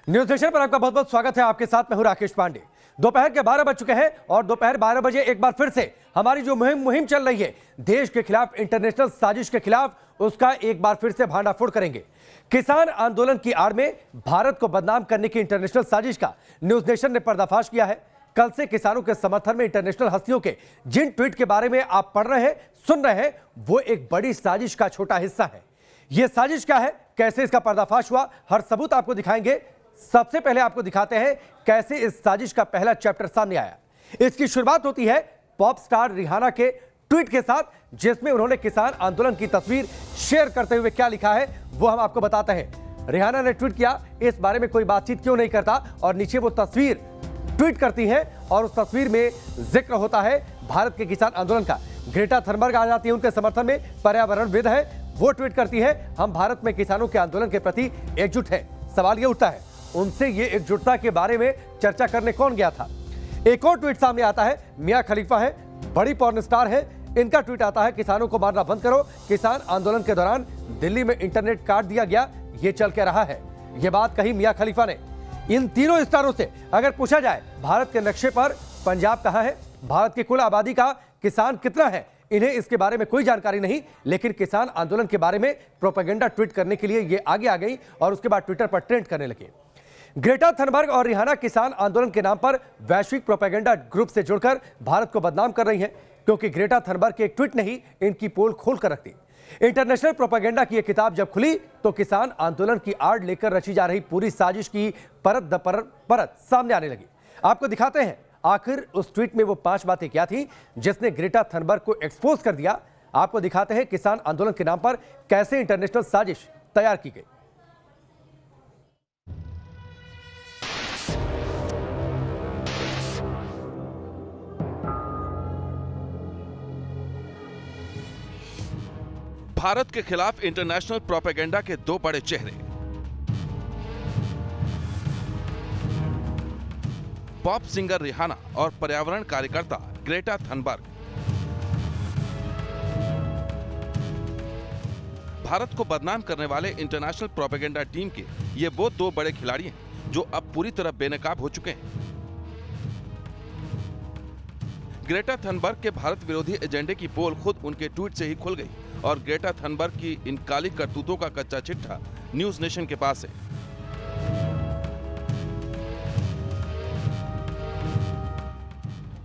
News nation पर आपका बहुत बहुत स्वागत है। आपके साथ मैं हूं राकेश पांडे। दोपहर के 12 बज चुके हैं और दोपहर 12 बजे एक बार फिर से हमारी जो मुहिम चल रही है देश के खिलाफ, इंटरनेशनल साजिश के खिलाफ, उसका एक बार फिर से भांडाफोड़ करेंगे। किसान आंदोलन की आड़ में भारत को बदनाम करने की इंटरनेशनल साजिश का न्यूज नेशन ने पर्दाफाश किया है। कल से किसानों के समर्थन में इंटरनेशनल हस्तियों के जिन ट्वीट के बारे में आप पढ़ रहे हैं, सुन रहे हैं, वो एक बड़ी साजिश का छोटा हिस्सा है। यह साजिश क्या है, कैसे इसका पर्दाफाश हुआ, हर सबूत आपको दिखाएंगे। सबसे पहले आपको दिखाते हैं कैसे इस साजिश का पहला चैप्टर सामने आया। इसकी शुरुआत होती है पॉप स्टार रिहाना के ट्वीट के साथ, जिसमें उन्होंने किसान आंदोलन की तस्वीर शेयर करते हुए क्या लिखा है वो हम आपको बताते हैं। रिहाना ने ट्वीट किया, इस बारे में कोई बातचीत क्यों नहीं करता, और नीचे वो तस्वीर ट्वीट करती हैं और उस तस्वीर में जिक्र होता है भारत के किसान आंदोलन का। ग्रेटा थनबर्ग आ जाती है उनके समर्थन में, पर्यावरणविद है, वो ट्वीट करती है, हम भारत में किसानों के आंदोलन के प्रति एकजुट हैं। सवाल ये उठता है, उनसे ये एकजुटता के बारे में चर्चा करने कौन गया था। एक और ट्वीट सामने आता है, मियां खलीफा है, बड़ी पॉर्न स्टार है, इनका ट्वीट आता है, किसानों को मारना बंद करो, किसान आंदोलन के दौरान दिल्ली में इंटरनेट काट दिया गया, ये चल के रहा है। ये बात कही मियां खलीफा ने। इन तीनों स्टारों से अगर पूछा जाए भारत के नक्शे पर पंजाब कहां है, भारत की कुल आबादी का किसान कितना है, इन्हें इसके बारे में कोई जानकारी नहीं, लेकिन किसान आंदोलन के बारे में प्रोपेगेंडा ट्वीट करने के लिए ये आगे आ गई और उसके बाद ट्विटर पर ट्रेंड करने लगे। ग्रेटा थनबर्ग और रिहाना किसान आंदोलन के नाम पर वैश्विक प्रोपेगेंडा ग्रुप से जुड़कर भारत को बदनाम कर रही हैं, क्योंकि ग्रेटा थनबर्ग के एक ट्वीट ने ही इनकी पोल खोल कर रख दी। इंटरनेशनल प्रोपेगेंडा की यह किताब जब खुली तो किसान आंदोलन की आड़ लेकर रची जा रही पूरी साजिश की परत दर परत सामने आने लगी। आपको दिखाते हैं आखिर उस ट्वीट में वो 5 बातें क्या थी जिसने ग्रेटा थनबर्ग को एक्सपोज कर दिया। आपको दिखाते हैं किसान आंदोलन के नाम पर कैसे इंटरनेशनल साजिश तैयार की गई। भारत के खिलाफ इंटरनेशनल प्रोपेगेंडा के दो बड़े चेहरे, पॉप सिंगर रिहाना और पर्यावरण कार्यकर्ता ग्रेटा थनबर्ग। भारत को बदनाम करने वाले इंटरनेशनल प्रोपेगेंडा टीम के ये वो दो बड़े खिलाड़ी हैं जो अब पूरी तरह बेनकाब हो चुके हैं। ग्रेटा थनबर्ग के भारत विरोधी एजेंडे की पोल खुद उनके ट्वीट से ही खुल गई और ग्रेटा थनबर्ग की इन काली करतूतों का कच्चा चिट्ठा न्यूज नेशन के पास है।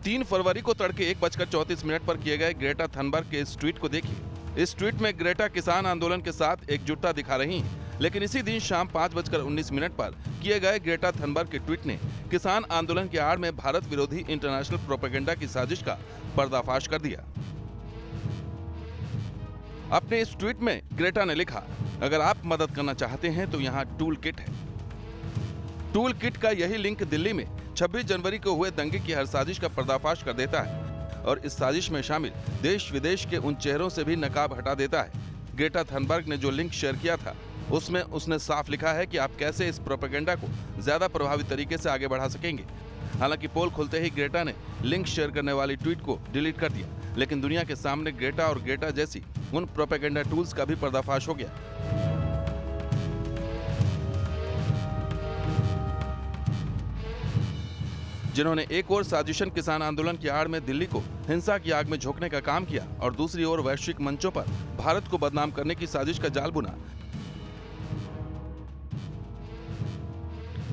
तीन फरवरी को तड़के 1:34 पर किए गए ग्रेटा थनबर्ग के इस ट्वीट को देखिए। इस ट्वीट में ग्रेटा किसान आंदोलन के साथ एकजुटता दिखा रही हैं, लेकिन इसी दिन शाम 5:19 पर किए गए ग्रेटा थनबर्ग के ट्वीट ने किसान आंदोलन की आड़ में भारत विरोधी इंटरनेशनल प्रोपेगेंडा की साजिश का पर्दाफाश कर दिया। अपने इस ट्वीट में ग्रेटा ने लिखा, अगर आप मदद करना चाहते हैं तो यहाँ टूल किट है। टूल किट का यही लिंक दिल्ली में 26 जनवरी को हुए दंगे की हर साजिश का पर्दाफाश कर देता है और इस साजिश में शामिल देश विदेश के उन चेहरों से भी नकाब हटा देता है। ग्रेटा थनबर्ग ने जो लिंक शेयर किया था उसमें उसने साफ लिखा है कि आप कैसे इस प्रोपेगेंडा को ज्यादा प्रभावी तरीके से आगे बढ़ा सकेंगे। हालांकि पोल खुलते ही ग्रेटा ने लिंक शेयर करने वाली ट्वीट को डिलीट कर दिया, लेकिन दुनिया के सामने ग्रेटा और ग्रेटा जैसी उन प्रोपेगेंडा टूल्स का भी पर्दाफाश हो गया। जिन्होंने एक ओर साजिशन किसान आंदोलन की आड़ में दिल्ली को हिंसा की आग में झोंकने का काम किया और दूसरी ओर वैश्विक मंचों पर भारत को बदनाम करने की साजिश का जाल बुना,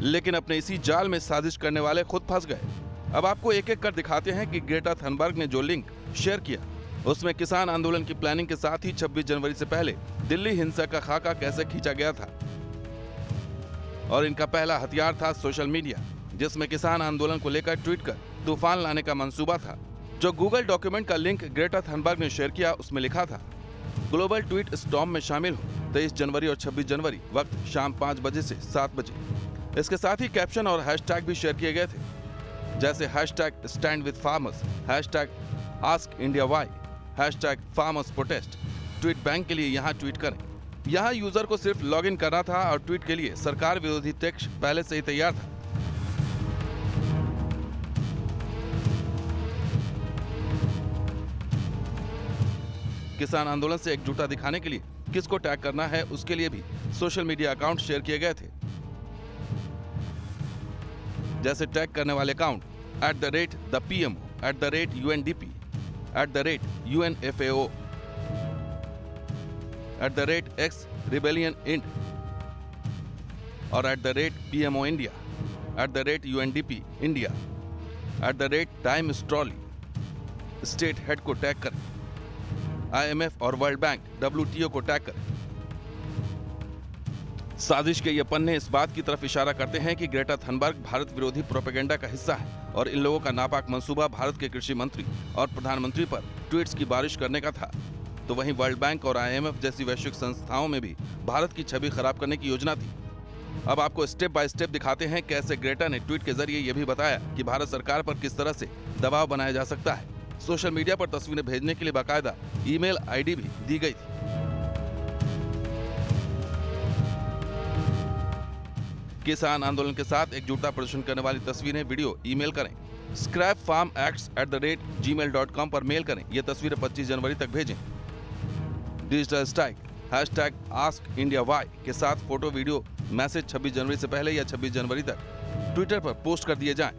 लेकिन अपने इसी जाल में साजिश करने वाले खुद फंस गए। अब आपको एक एक कर दिखाते हैं कि ग्रेटा थनबर्ग ने जो लिंक शेयर किया उसमें किसान आंदोलन की प्लानिंग के साथ ही 26 जनवरी से पहले दिल्ली हिंसा का खाका कैसे खींचा गया था। और इनका पहला हथियार था सोशल मीडिया, जिसमें किसान आंदोलन को लेकर ट्वीट कर तूफान लाने का मंसूबा था। जो गूगल डॉक्यूमेंट का लिंक ग्रेटा थनबर्ग ने शेयर किया उसमें लिखा था, ग्लोबल ट्वीट स्टॉर्म में शामिल हो 23 जनवरी और 26 जनवरी, वक्त शाम 5 बजे से 7 बजे। इसके साथ ही कैप्शन और हैशटैग भी शेयर किए गए थे, जैसे hashtag stand with farmers, hashtag ask India why, hashtag farmers protest. Tweet bank के लिए यहाँ ट्वीट करें। यहाँ यूजर को सिर्फ लॉगिन करना था और ट्वीट के लिए सरकार विरोधी टेक्स्ट पहले से ही तैयार था। किसान आंदोलन से एकजुटता दिखाने के लिए किसको टैग करना है उसके लिए भी सोशल मीडिया अकाउंट शेयर किए गए थे। जैसे टैग करने वाले account @thepmo, @UNDP, @UNFAO, @X-Rebellion-Int और @PMO India, @UNDP India, @TimesTrolley, state head को टैग करें, IMF और वर्ल्ड बैंक WTO को टैग करें। साजिश के ये पन्ने इस बात की तरफ इशारा करते हैं कि ग्रेटा थनबर्ग भारत विरोधी प्रोपेगेंडा का हिस्सा है और इन लोगों का नापाक मंसूबा भारत के कृषि मंत्री और प्रधानमंत्री पर ट्वीट्स की बारिश करने का था। तो वहीं वर्ल्ड बैंक और IMF जैसी वैश्विक संस्थाओं में भी भारत की छवि खराब करने की योजना थी। अब आपको स्टेप बाय स्टेप दिखाते हैं कैसे ग्रेटा ने ट्वीट के जरिए यह भी बताया कि भारत सरकार पर किस तरह से दबाव बनाया जा सकता है। सोशल मीडिया पर तस्वीरें भेजने के लिए बाकायदा ईमेल ID भी दी गई थी। किसान आंदोलन के साथ एकजुटता प्रदर्शन करने वाली तस्वीरें, वीडियो ईमेल करें। scrapfarmacts@gmail.com पर मेल करें। ये तस्वीरें 25 जनवरी तक भेजें। डिजिटल स्ट्राइक #AskIndiaWhy के साथ फोटो, वीडियो, मैसेज 26 जनवरी से पहले या 26 जनवरी तक ट्विटर पर पोस्ट कर दिए जाएं।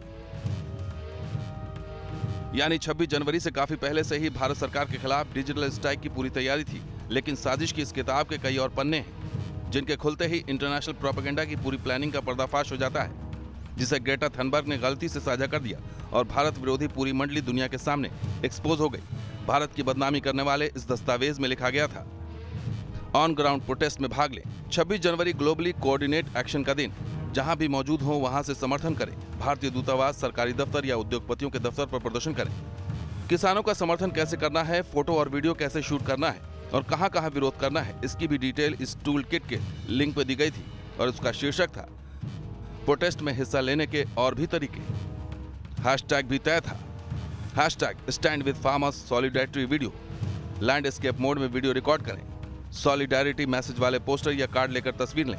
यानी 26 जनवरी से काफी पहले से ही भारत सरकार के खिलाफ डिजिटल स्ट्राइक की पूरी तैयारी थी। लेकिन साजिश की इस किताब के कई और पन्ने हैं जिनके खुलते ही इंटरनेशनल प्रोपेगेंडा की पूरी प्लानिंग का पर्दाफाश हो जाता है, जिसे ग्रेटा थनबर्ग ने गलती से साझा कर दिया और भारत विरोधी पूरी मंडली दुनिया के सामने एक्सपोज हो गई। भारत की बदनामी करने वाले इस दस्तावेज में लिखा गया था, ऑन ग्राउंड प्रोटेस्ट में भाग लें। 26 जनवरी ग्लोबली कोऑर्डिनेट एक्शन का दिन, जहां भी मौजूद हो वहां से समर्थन करें। भारतीय दूतावास, सरकारी दफ्तर या उद्योगपतियों के दफ्तर पर प्रदर्शन करें। किसानों का समर्थन कैसे करना है, फोटो और वीडियो कैसे शूट करना है और कहां कहां विरोध करना है, इसकी भी डिटेल इस टूल किट के लिंक पे दी गई थी और उसका शीर्षक था प्रोटेस्ट में हिस्सा लेने के और भी तरीके। हैशटैग भी तय था, #stand with farmers solidarity video. Landscape mode में वीडियो रिकॉर्ड करें। सॉलिडेरिटी मैसेज वाले पोस्टर या कार्ड लेकर तस्वीर लें।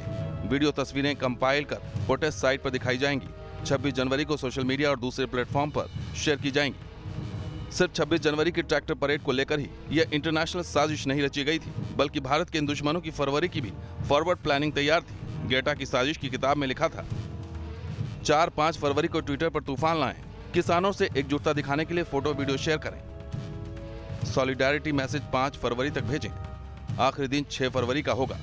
वीडियो तस्वीरें कंपाइल कर प्रोटेस्ट साइट पर दिखाई जाएंगी। 26 जनवरी को सोशल मीडिया और दूसरे प्लेटफॉर्म पर शेयर की जाएंगी। सिर्फ 26 जनवरी की ट्रैक्टर परेड को लेकर ही यह इंटरनेशनल साजिश नहीं रची गई थी, बल्कि भारत के इन दुश्मनों की फरवरी की भी फॉरवर्ड प्लानिंग तैयार थी। ग्रेटा की साजिश की किताब में लिखा था, 4-5 फरवरी को ट्विटर पर तूफान लाएं। किसानों से एकजुटता दिखाने के लिए फोटो, वीडियो शेयर करें। सॉलिडेरिटी मैसेज 5 फरवरी तक भेजें। आखिरी दिन 6 फरवरी का होगा।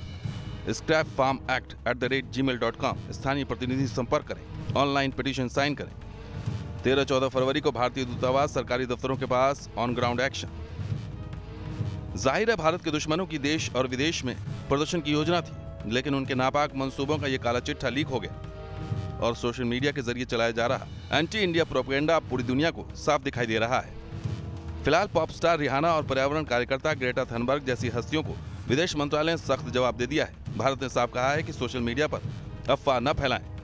scrapfarmact@gmail.com स्थानीय प्रतिनिधि से संपर्क करें। ऑनलाइन पिटीशन साइन करें। 13-14 फरवरी को भारतीय दूतावास, सरकारी दफ्तरों के पास ऑन ग्राउंड एक्शन। जाहिर है भारत के दुश्मनों की देश और विदेश में प्रदर्शन की योजना थी, लेकिन उनके नापाक मंसूबों का यह काला चिट्ठा लीक हो गया और सोशल मीडिया के जरिए चलाया जा रहा एंटी इंडिया प्रोपेगेंडा पूरी दुनिया को साफ दिखाई दे रहा है। फिलहाल पॉप स्टार रिहाना और पर्यावरण कार्यकर्ता ग्रेटा थनबर्ग जैसी हस्तियों को विदेश मंत्रालय ने सख्त जवाब दे दिया है। भारत ने साफ कहा है कि सोशल मीडिया पर अफवाह न फैलाएं।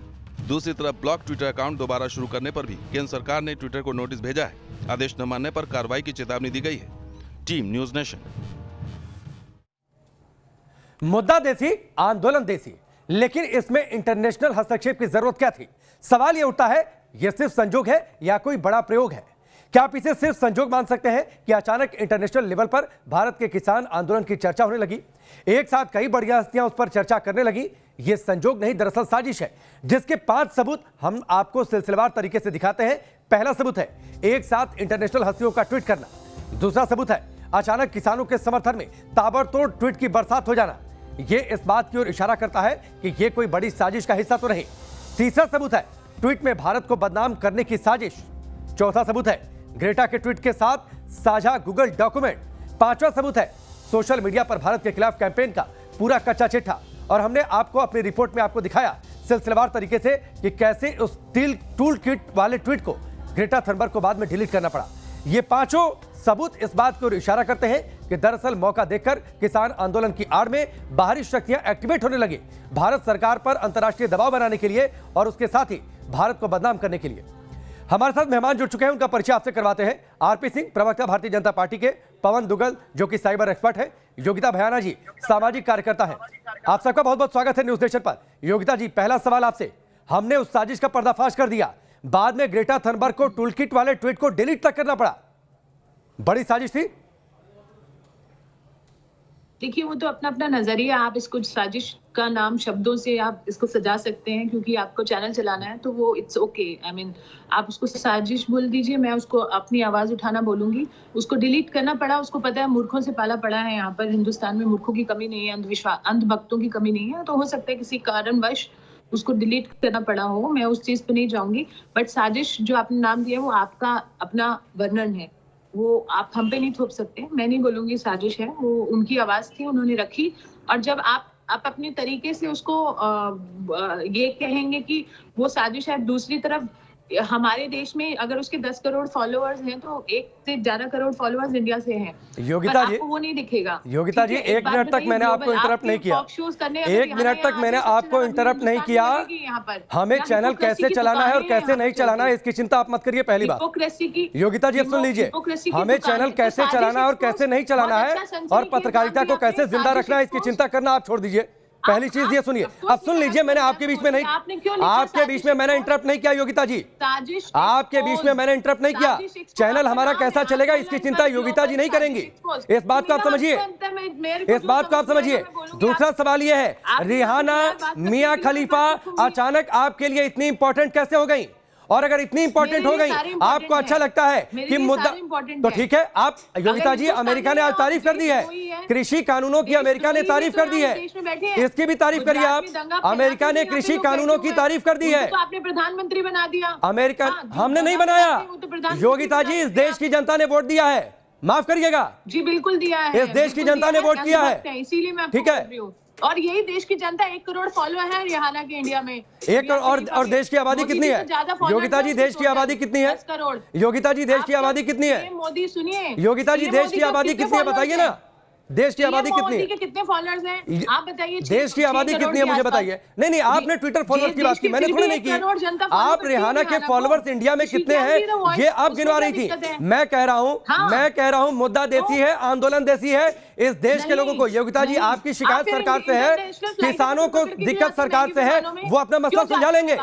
दूसरी तरफ ब्लॉक ट्विटर अकाउंट दोबारा शुरू करने पर भी केंद्र सरकार ने ट्विटर को नोटिस भेजा है। आदेश न मानने पर कार्रवाई की चेतावनी दी गई है। Team news nation. मुद्दा देसी, आंदोलन देसी, लेकिन इसमें इंटरनेशनल हस्तक्षेप की जरूरत क्या थी? सवाल यह उठता है, यह सिर्फ संजोग है या कोई बड़ा प्रयोग है? क्या आप इसे सिर्फ संजोग मान सकते हैं कि अचानक इंटरनेशनल लेवल पर भारत के किसान आंदोलन की चर्चा होने लगी? एक साथ कई बड़ी हस्तियां उस पर चर्चा करने लगी। यह संजोग नहीं, दरअसल साजिश है, जिसके 5 सबूत हम आपको सिलसिलेवार तरीके से दिखाते हैं। पहला सबूत है एक साथ इंटरनेशनल हस्तियों का ट्वीट करना। दूसरा सबूत है अचानक किसानों के समर्थन में ताबड़तोड़ ट्वीट की बरसात हो जाना। यह इस बात की ओर इशारा करता है कि यह कोई बड़ी साजिश का हिस्सा तो नहीं। तीसरा सबूत है ट्वीट में भारत को बदनाम करने की साजिश। चौथा सबूत है ग्रेटा के ट्वीट के साथ साझा गूगल डॉक्यूमेंट। पांचवा सबूत है सोशल मीडिया पर भारत के खिलाफ कैंपेन का पूरा कच्चा चिट्ठा। और हमने आपको अपनी रिपोर्ट में आपको दिखाया सिलसिलेवार तरीके से कि कैसे उस टूल किट वाले ट्वीट को ग्रेटा थनबर्ग को बाद में डिलीट करना पड़ा। ये पांचों सबूत इस बात की ओर इशारा करते हैं कि दरअसल मौका देखकर किसान आंदोलन की आड़ में बाहरी शक्तियां एक्टिवेट होने लगी, भारत सरकार पर अंतर्राष्ट्रीय दबाव बनाने के लिए और उसके साथ ही भारत को बदनाम करने के लिए। हमारे साथ मेहमान जुड़ चुके हैं, उनका परिचय आपसे करवाते हैं। आरपी सिंह, प्रवक्ता भारतीय जनता पार्टी के, पवन दुग्गल जो कि साइबर एक्सपर्ट है, योगिता भयाना जी सामाजिक कार्यकर्ता हैं। आप सबका बहुत बहुत स्वागत है न्यूज नेशन पर। योगिता जी, पहला सवाल आपसे, हमने उस साजिश का पर्दाफाश कर दिया, बाद में ग्रेटा थनबर्ग को टूलकिट वाले ट्वीट को डिलीट तक करना पड़ा, बड़ी साजिश थी? देखिए, वो तो अपना अपना नजरिया, आप इसको साजिश का नाम शब्दों से आप इसको सजा सकते हैं क्योंकि आपको चैनल चलाना है, तो वो इट्स ओके। आई मीन आप उसको साजिश बोल दीजिए, मैं उसको अपनी आवाज उठाना बोलूंगी। उसको डिलीट करना पड़ा, उसको पता है मूर्खों से पाला पड़ा है। यहाँ पर हिंदुस्तान में मूर्खों की कमी नहीं है, अंधविश्वास अंधभक्तों की कमी नहीं है, तो हो सकता है किसी कारणवश उसको डिलीट करना पड़ा हो। मैं उस चीज पे नहीं जाऊंगी, बट साजिश जो आपने नाम दिया वो आपका अपना वर्णन है, वो आप हम पे नहीं थोप सकते। मैं नहीं बोलूंगी साजिश है, वो उनकी आवाज थी, उन्होंने रखी। और जब आप अपने तरीके से उसको ये कहेंगे कि वो साजिश है, दूसरी तरफ हमारे देश में अगर उसके 10 करोड़ फॉलोअर्स हैं तो 1 से 11 करोड़ फॉलोअर्स इंडिया से हैं। योगिता जी, आपको वो नहीं दिखेगा। योगिता जी, 1 मिनट तक मैंने आपको इंटरप्ट नहीं किया। 1 मिनट तक मैंने आपको इंटरप्ट नहीं किया। हमें चैनल कैसे चलाना है और कैसे नहीं चलाना है इसकी चिंता आप मत करिए। पहली बात योगिता जी, अब सुन लीजिए, हमें चैनल कैसे चलाना है और कैसे नहीं चलाना है और पत्रकारिता को कैसे जिंदा रखना है इसकी चिंता करना आप छोड़ दीजिए। पहली चीज ये सुनिए, अब सुन लीजिए, मैंने आपके बीच में नहीं, आपके बीच में मैंने इंटरप्ट नहीं किया योगिता जी, आपके बीच में मैंने इंटरप्ट नहीं किया। चैनल हमारा कैसा चलेगा इसकी चिंता योगिता जी नहीं करेंगी, इस बात को आप समझिए, इस बात को आप समझिए। दूसरा सवाल ये है, रिहाना मियां खलीफा अचानक आपके लिए इतनी इंपॉर्टेंट कैसे हो गई? और अगर इतनी इंपॉर्टेंट हो गई, आपको अच्छा लगता है कि मुद्दा, तो ठीक है। आप योगिता जी, अमेरिका ने आज तारीफ कर दी है, कृषि कानूनों की अमेरिका ने तारीफ कर दी है, इसकी भी तारीफ करिए आप। अमेरिका ने कृषि कानूनों की तारीफ कर दी है, आपने प्रधानमंत्री बना दिया। अमेरिका हमने नहीं बनाया योगिता जी, इस देश की जनता ने वोट दिया है, माफ करिएगा जी, बिल्कुल दिया है, इस देश की जनता ने वोट किया है, इसीलिए मैं ठीक है। और यही देश की जनता 1 करोड़ फॉलोअर है रिहाना के इंडिया में। 1 करोड़ और देश की आबादी कितनी है योगिता जी? देश की आबादी कितनी है 10 करोड़। योगिता जी, देश की आबादी कितनी है? मोदी सुनिए योगिता जी, देश की आबादी कितनी है बताइए ना, देश की आबादी कितनी है? कितने फॉलोअर्स हैं आप बताइए? देश की आबादी कितनी है मुझे बताइए। नहीं नहीं, आपने ट्विटर फॉलोअर्स की बात की, मैंने थोड़ी नहीं की। आप रिहाना के फॉलोअर्स इंडिया में कितने हैं ये आप गिनवा रही थी। मैं कह रहा हूं मुद्दा देसी है, आंदोलन देसी है, इस देश के लोगों को। योगिता जी, आपकी शिकायत सरकार से है, किसानों को दिक्कत सरकार से है, वो अपना मसला सुलझा लेंगे,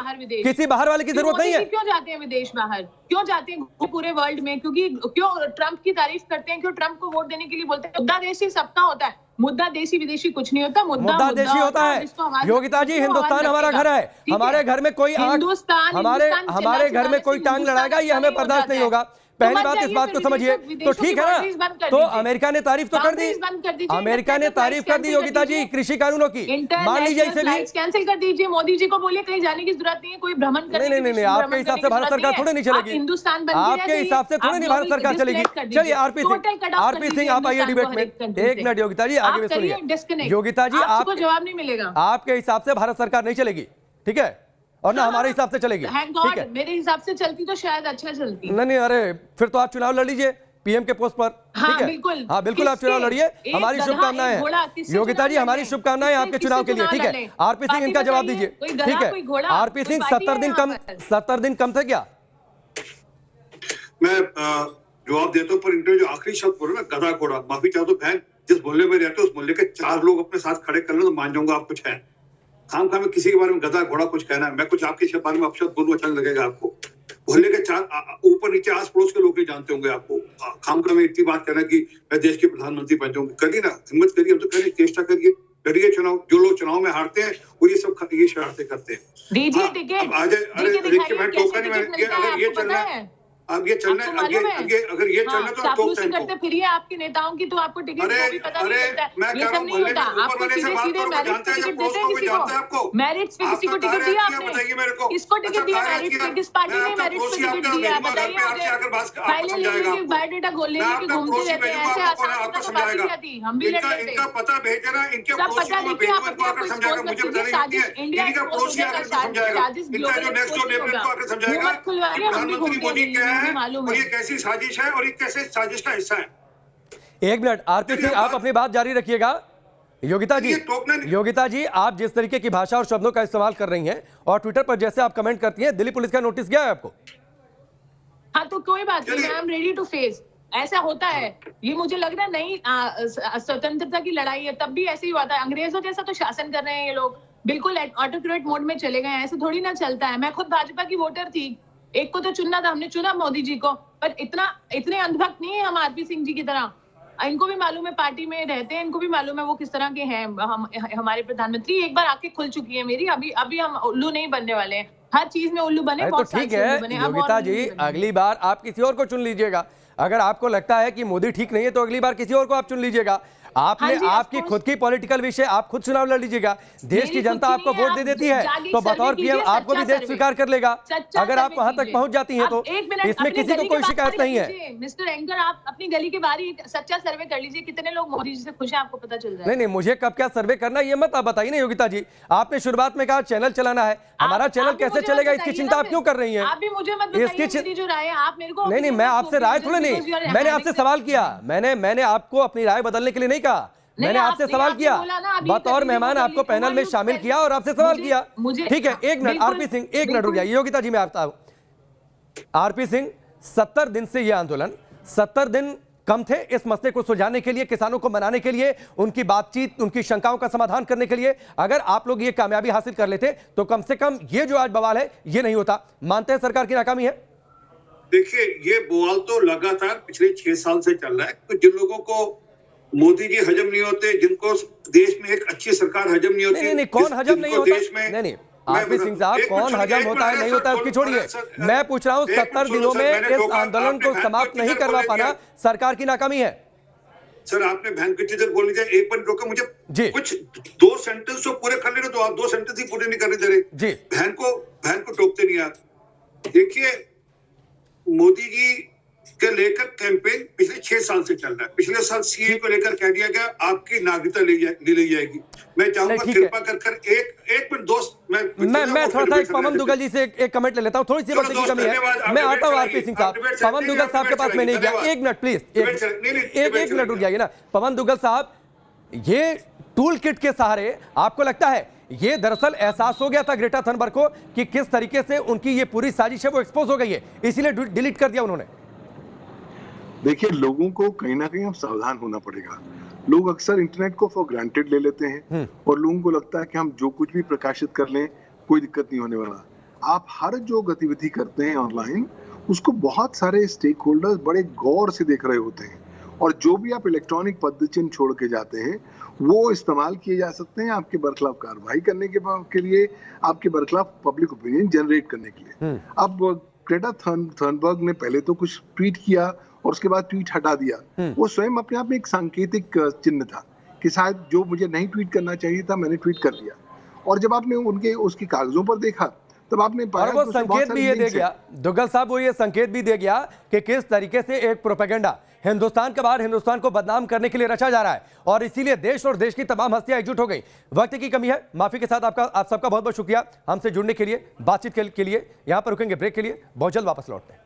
किसी बाहर वाले की जरूरत नहीं है। क्यों जाते हैं विदेश बाहर, क्यों जाते हैं पूरे वर्ल्ड में? क्योंकि क्यों ट्रंप की तारीफ करते हैं, क्यों ट्रंप को वोट देने के लिए बोलते हैं? मुद्दा देशी सबका होता है, मुद्दा देशी विदेशी कुछ नहीं होता, मुद्दा देशी होता है। योगिता जी, हिंदुस्तान हमारा घर है, हमारे घर में कोई हमारे घर में कोई टांग लड़ाएगा ये हमें बर्दाश्त नहीं होगा। पहली बात, इस बात को समझिए, तो ठीक है ना, तो अमेरिका ने तारीफ तो कर दी, अमेरिका ने तारीफ कर दी योगिता जी कृषि कानूनों की, मान लीजिए इसे भी कैंसिल कर दीजिए। मोदी जी को बोलिए कहीं जाने की जरूरत नहीं है, कोई भ्रमण करने की। नहीं, आपके हिसाब से भारत सरकार थोड़ी नहीं चलेगी, हिंदुस्तान आपके हिसाब से थोड़ी नहीं भारत सरकार चलेगी। चलिए आरपी सिंह आप आइए डिबेट में। 1 मिनट योगिता जी, आगे सुनिए। योगिता जी, आपको जवाब नहीं मिलेगा, आपके हिसाब से भारत सरकार नहीं चलेगी, ठीक है, और ना हमारे हिसाब से चलेगी, ठीक है? मेरे हिसाब से चलती तो शायद अच्छा चलती। नहीं, अरे फिर तो आप चुनाव लड़ लीजिए पीएम के पोस्ट पर, ठीक है? बिल्कुल आप चुनाव लड़िए, हमारी शुभकामनाएं हैं योगिता जी, हमारी शुभकामनाएं आपके चुनाव के लिए, ठीक है? आरपी सिंह, इनका जवाब दीजिए, ठीक है? आरपी सिंह, 70 दिन कम थे क्या? मैं जवाब देता हूँ, पर इनके जो आखिरी शब्द बोले ना, गधा घोड़ा, माफी चाहता हूँ बहन, जिस मोहल्ले में रहते हो उस मोहल्ले के 4 लोग अपने साथ खड़े कर लो तो मान जाऊंगा आप कुछ है। खाम में किसी के बारे में गधा घोड़ा कुछ कहना है, मैं कुछ आपके बारे में अपशब्द बोलूं अच्छा लगेगा आपको। मोहल्ले के 4 ऊपर नीचे आस पड़ोस के लोग नहीं जानते होंगे आपको। खाम में इतनी बात कहना कि मैं देश के प्रधानमंत्री बन जाऊंगी, करिए ना, हिम्मत करिए, हम तो करिए, चेष्टा करिए चुनाव। जो लोग चुनाव में हारते हैं वो ये सब ये शरारतें करते हैं। आ जाए, अरे देखिए मैं टोका नहीं, अगर ये चलना है, अब ये चलना है, अगर ये चलना तो चापलूसी करते फिरिए आपके नेताओं की, तो आपको टिकट भी पता नहीं चलता है। ये सब नहीं होता, आपको सीधे मेरिट पे टिकट देते हैं किसी को, मेरिट पे किसी को टिकट दिया आपने, किसको टिकट दिया मेरिट पे, किस पार्टी ने मेरिट पे टिकट दिया बताइए मुझे। फाइलें लेके बायोडेटा गोल लेके घूमते रहते हैं, ऐसे आसान होता तो बात क्या थी, हम भी लड़ते थे। इनका पता भेज देना, इनके सब पता देखिए, आप अपने आप समझाएगा, मुझे बताना नहीं है, इंडिया का पड़ोसी आकर समझाएगा, इनका जो नेक्स्ट डोर नेबर को आकर समझाएगा प्रधानमंत्री मोदी क्या है और ये कैसी साजिश है और ये कैसे साजिश का हिस्सा है। 1 मिनट आरपी सिंह, आप अपनी बात जारी रखिएगा। योगिता जी, आप जिस तरीके की भाषा और शब्दों का इस्तेमाल कर रही हैं और ट्विटर पर जैसे आप कमेंट करती हैं, दिल्ली पुलिस का नोटिस गया है आपको? हाँ, तो कोई बात नहीं, I am ready to face. ऐसा होता है, ये मुझे लग रहा है नहीं स्वतंत्रता की लड़ाई है, तब भी ऐसे ही हुआ था। अंग्रेजों जैसा तो शासन कर रहे हैं ये लोग, बिल्कुल ऑटोक्रेट मोड में चले गए, ऐसे थोड़ी ना चलता है। मैं खुद भाजपा की वोटर थी, एक को तो चुनना था, हमने चुना मोदी जी को, पर इतने अंधभक्त नहीं है हम आरपी सिंह जी की तरह। इनको भी मालूम है, पार्टी में रहते हैं, इनको भी मालूम है वो किस तरह के हैं। हमारे प्रधानमंत्री एक बार आंखें खुल चुकी है मेरी, अभी हम उल्लू नहीं बनने वाले हैं, हर चीज में उल्लू बने। तो बहुत ठीक है योगिता जी, अगली बार आप किसी और को चुन लीजिएगा। अगर आपको लगता है कि मोदी ठीक नहीं है तो अगली बार किसी और को आप चुन लीजिएगा। आपने आपकी खुद की पॉलिटिकल विषय, आप खुद चुनाव लड़ लीजिएगा। देश की जनता आपको वोट दे देती है तो बतौर पीएम आपको भी देश स्वीकार कर लेगा। अगर आप वहां तक पहुंच जाती हैं तो इसमें किसी को कोई शिकायत नहीं है। मिस्टर एंकर, आप अपनी गली के बाहर ही सच्चा सर्वे कर लीजिए, कितने लोग मोदी जी से खुश हैं आपको पता चल जाएगा। नहीं, मुझे कब क्या सर्वे करना ये मत आप बताइए ना योगिता जी। आपने शुरुआत में कहा चैनल चलाना है, हमारा चैनल कैसे चलेगा इसकी चिंता आप क्यों कर रही हैं? आप भी मुझे मत बताइए जो राय है आप मेरे को। नहीं, मैं आपसे राय थोड़ी नहीं, मैंने आपसे सवाल किया। मैंने आपको अपनी राय बदलने के लिए नहीं कहा, मैंने आपसे सवाल किया, बतौर मेहमान आपको पैनल में शामिल किया और आपसे सवाल किया। ठीक है, एक मिनट आरपी सिंह, एक मिनट रुक जाइए योगिता जी। मैं आपका आरपी सिंह, 70 दिन से यह आंदोलन, 70 दिन कम थे इस मसले को सुलझाने के लिए, किसानों को मनाने के लिए, उनकी बातचीत, उनकी शंकाओं का समाधान करने के लिए। अगर आप लोग ये कामयाबी हासिल कर लेते तो कम से कम ये जो आज बवाल है ये नहीं होता। मानते हैं सरकार की नाकामी है? देखिए, ये बवाल तो लगातार पिछले 6 साल से चल रहा है। तो जिन लोगों को मोदी जी हजम नहीं होते, जिनको देश में एक अच्छी सरकार हजम नहीं होती, नहीं, कौन हजम नहीं होता? नहीं आरपी सिंह साहब, कौन हजम होता है नहीं होता है उसकी छोड़िए, मैं पूछ रहा हूँ 70 दिनों में इस आंदोलन को समाप्त नहीं करवा पाना सरकार की नाकामी है? सर, आपने बहन की चीजें बोल लीजिए, एक मिनट रोके मुझे जी। कुछ 2 सेंटेंस तो पूरे कर ले, तो आप 2 सेंटेंस ही पूरे नहीं करने दे रहे जी। बहन को टोकते नहीं आप। देखिए, मोदी जी के लेकर कैंपेन पिछले 6 साल से चल रहा है। पिछले साल सीए को लेकर कह दिया गया आपकी नागरिकता ली जाएगी। मैं चाहूंगा कृपा कर एक मिनट दोस्त, मैं थोड़ा सा पवन दुग्गल जी से एक कमेंट ले लेता हूँ, थोड़ी सी वक्त की कमी है, मैं आता हूँ आरपी सिंह साहब। पवन दुग्गल साहब के पास मैं नहीं गया, एक मिनट प्लीज, एक मिनट रुक जाइए ना। पवन दुग्गल साहब, ये टूल किट के सहारे आपको लगता है ये दरअसल एहसास हो गया था ग्रेटा थनबर्ग को कि किस तरीके से उनकी ये पूरी साजिश है वो एक्सपोज हो गई है, इसीलिए डिलीट कर दिया उन्होंने? देखिए, लोगों को कहीं ना कहीं अब सावधान होना पड़ेगा। लोग अक्सर इंटरनेट को फॉर ग्रांटेड ले लेते हैं और लोगों को लगता है कि हम जो कुछ भी प्रकाशित कर लें कोई दिक्कत नहीं होने वाला। आप हर जो गतिविधि करते हैं ऑनलाइन, उसको बहुत सारे स्टेक होल्डर्स बड़े गौर से देख रहे होते हैं, और जो भी आप इलेक्ट्रॉनिक पद्धति छोड़ के जाते हैं वो इस्तेमाल किए जा सकते हैं आपके बरखिलाफ कार्रवाई करने के लिए, आपके बरखिलाफ पब्लिक ओपिनियन जनरेट करने के लिए। अब ग्रेटा थनबर्ग ने पहले तो कुछ ट्वीट किया और उसके बाद ट्वीट हटा दिया। वो स्वयं अपने आप में एक सांकेतिक चिन्ह था कि शायद जो मुझे नहीं ट्वीट करना चाहिए था मैंने ट्वीट कर दिया। और जब आपने उसके कागजों पर देखा तब आपने पाया वो संकेत भी ये दे गया, दुग्गल साहब, वो ये संकेत भी दे गया कि किस तरीके से एक प्रोपेगेंडा हिंदुस्तान के बाहर हिंदुस्तान को बदनाम करने के लिए रचा जा रहा है, और इसीलिए देश और देश की तमाम हस्तियां एकजुट हो गई। वक्त की कमी है, माफी के साथ आप सबका बहुत बहुत शुक्रिया हमसे जुड़ने के लिए, बातचीत के लिए। यहां पर रुकेंगे ब्रेक के लिए, बहुत जल्द वापस लौटते हैं।